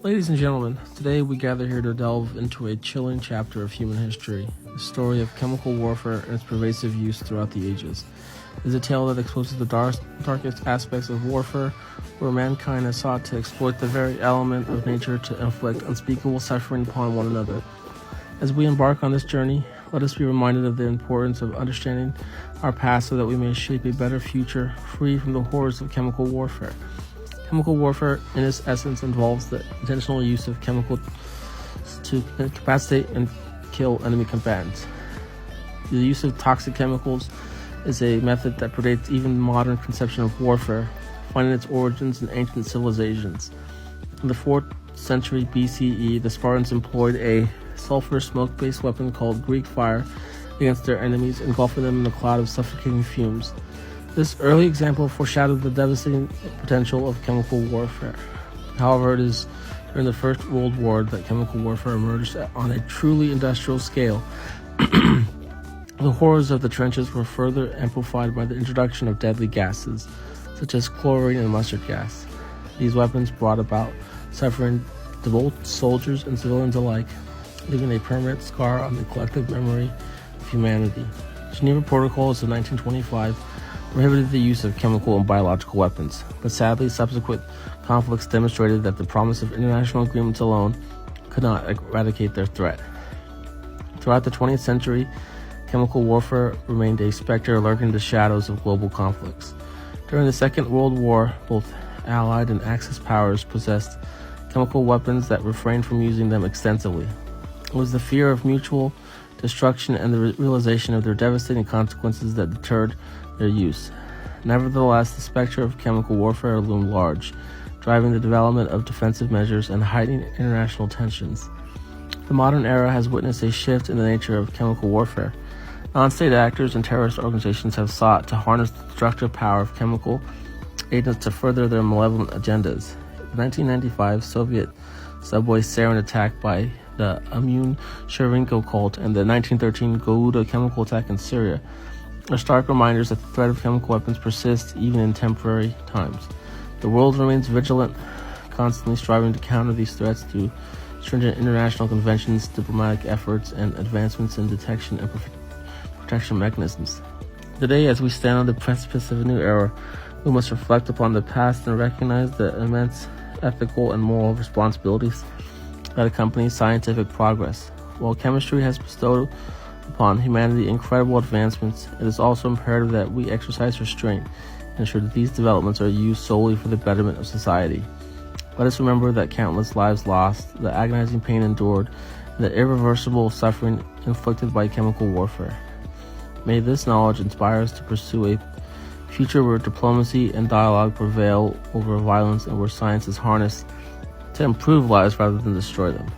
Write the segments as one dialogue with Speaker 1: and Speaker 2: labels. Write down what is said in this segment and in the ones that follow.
Speaker 1: Ladies and gentlemen, today we gather here to delve into a chilling chapter of human history, the story of chemical warfare and its pervasive use throughout the ages. It is a tale that exposes the darkest aspects of warfare, where mankind has sought to exploit the very element of nature to inflict unspeakable suffering upon one another. As we embark on this journey, let us be reminded of the importance of understanding our past so that we may shape a better future free from the horrors of chemical warfare. Chemical warfare, in its essence, involves the intentional use of chemicals to incapacitate and kill enemy combatants. The use of toxic chemicals is a method that predates even modern conception of warfare, finding its origins in ancient civilizations. In the 4th century BCE, the Spartans employed a sulfur smoke-based weapon called Greek fire against their enemies, engulfing them in a cloud of suffocating fumes. This early example foreshadowed the devastating potential of chemical warfare. However, it is during the First World War that chemical warfare emerged on a truly industrial scale. The horrors of the trenches were further amplified by the introduction of deadly gases, such as chlorine and mustard gas. These weapons brought about suffering to both soldiers and civilians alike, leaving a permanent scar on the collective memory of humanity. The Geneva Protocols of 1925 prohibited the use of chemical and biological weapons, but sadly subsequent conflicts demonstrated that the promise of international agreements alone could not eradicate their threat. Throughout the 20th century, chemical warfare remained a specter lurking in the shadows of global conflicts. During the Second World War, both Allied and Axis powers possessed chemical weapons that refrained from using them extensively. It was the fear of mutual destruction and the realization of their devastating consequences that deterred their use. Nevertheless, the specter of chemical warfare loomed large, driving the development of defensive measures and heightening international tensions. The modern era has witnessed a shift in the nature of chemical warfare. Non-state actors and terrorist organizations have sought to harness the destructive power of chemical agents to further their malevolent agendas. The 1995 Soviet subway sarin attack by the Amun Shevchenko cult and the 1913 Ghouta chemical attack in Syria are stark reminders that the threat of chemical weapons persists even in temporary times. The world remains vigilant, constantly striving to counter these threats through stringent international conventions, diplomatic efforts, and advancements in detection and protection mechanisms. Today, as we stand on the precipice of a new era, we must reflect upon the past and recognize the immense ethical and moral responsibilities that accompany scientific progress. While chemistry has bestowed upon humanity incredible advancements, it is also imperative that we exercise restraint and ensure that these developments are used solely for the betterment of society. Let us remember that countless lives lost, the agonizing pain endured, and the irreversible suffering inflicted by chemical warfare. May this knowledge inspire us to pursue a future where diplomacy and dialogue prevail over violence and where science is harnessed to improve lives rather than destroy them.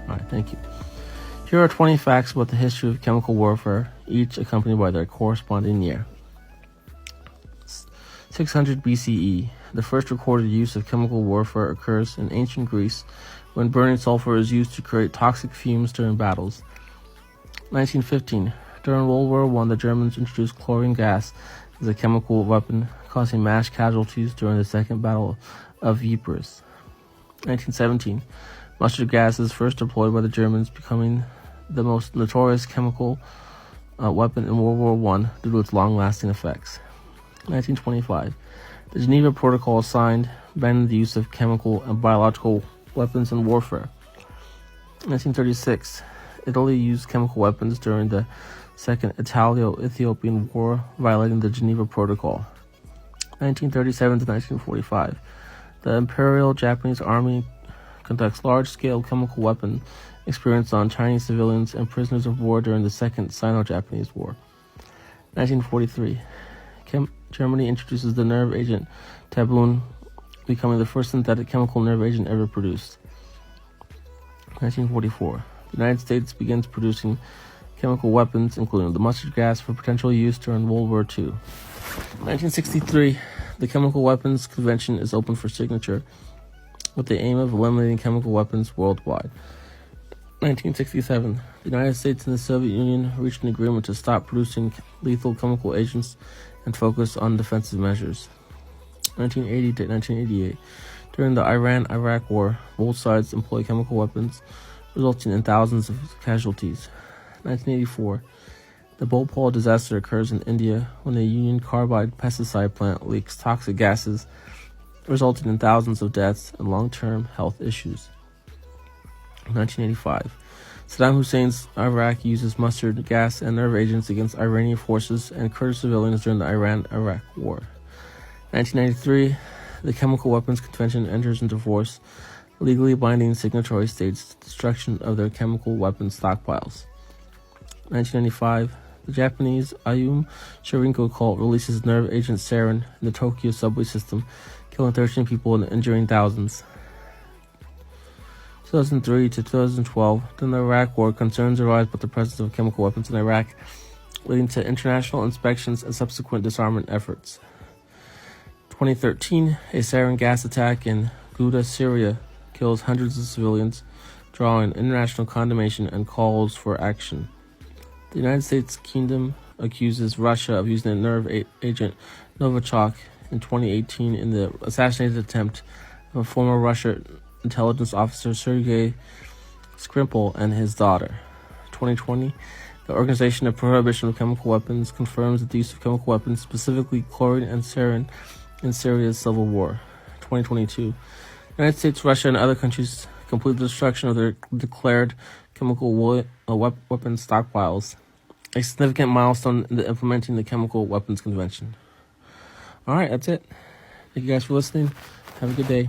Speaker 1: Alright, thank you. Here are 20 facts about the history of chemical warfare, each accompanied by their corresponding year. 600 BCE. The first recorded use of chemical warfare occurs in ancient Greece when burning sulfur is used to create toxic fumes during battles. 1915. During World War I, the Germans introduced chlorine gas as a chemical weapon, causing mass casualties during the Second Battle of Ypres. 1917. Mustard gas is first deployed by the Germans, becoming the most notorious chemical weapon in World War I due to its long-lasting effects. 1925. The Geneva Protocol signed, banning the use of chemical and biological weapons in warfare. 1936. Italy used chemical weapons during the Second Italo-Ethiopian War, violating the Geneva Protocol. 1937 to 1945. The Imperial Japanese Army conducts large-scale chemical weapon experiments on Chinese civilians and prisoners of war during the Second Sino-Japanese War. 1943. Germany introduces the nerve agent Tabun, becoming the first synthetic chemical nerve agent ever produced. 1944. The United States begins producing chemical weapons, including the mustard gas, for potential use during World War II. 1963. The Chemical Weapons Convention is open for signature with the aim of eliminating chemical weapons worldwide. 1967. The United States and the Soviet Union reached an agreement to stop producing lethal chemical agents and focus on defensive measures. 1980 to 1988. During the Iran-Iraq War, both sides employed chemical weapons, resulting in thousands of casualties. 1984. The Bhopal disaster occurs in India when a Union Carbide pesticide plant leaks toxic gases, resulting in thousands of deaths and long-term health issues. 1985. Saddam Hussein's Iraq uses mustard gas and nerve agents against Iranian forces and Kurdish civilians during the Iran-Iraq War. 1993. The Chemical Weapons Convention enters into force, legally binding signatory states to destruction of their chemical weapons stockpiles. 1995. The Japanese Ayumi Shinrikyo cult releases nerve agent sarin in the Tokyo subway system, killing 13 people and injuring thousands. 2003 to 2012, during the Iraq War, concerns arise about the presence of chemical weapons in Iraq, leading to international inspections and subsequent disarmament efforts. 2013, a sarin gas attack in Ghouta, Syria, kills hundreds of civilians, drawing international condemnation and calls for action. The United States Kingdom accuses Russia of using a nerve agent Novichok in 2018 in the assassination attempt of a former Russian intelligence officer Sergei Skripal and his daughter. 2020, the Organization of Prohibition of Chemical Weapons confirms the use of chemical weapons, specifically chlorine and sarin, in Syria's civil war. 2022, the United States, Russia, and other countries complete the destruction of their declared chemical weapons stockpiles, a significant milestone in implementing the Chemical Weapons Convention. All right, that's it. Thank you guys for listening. Have a good day.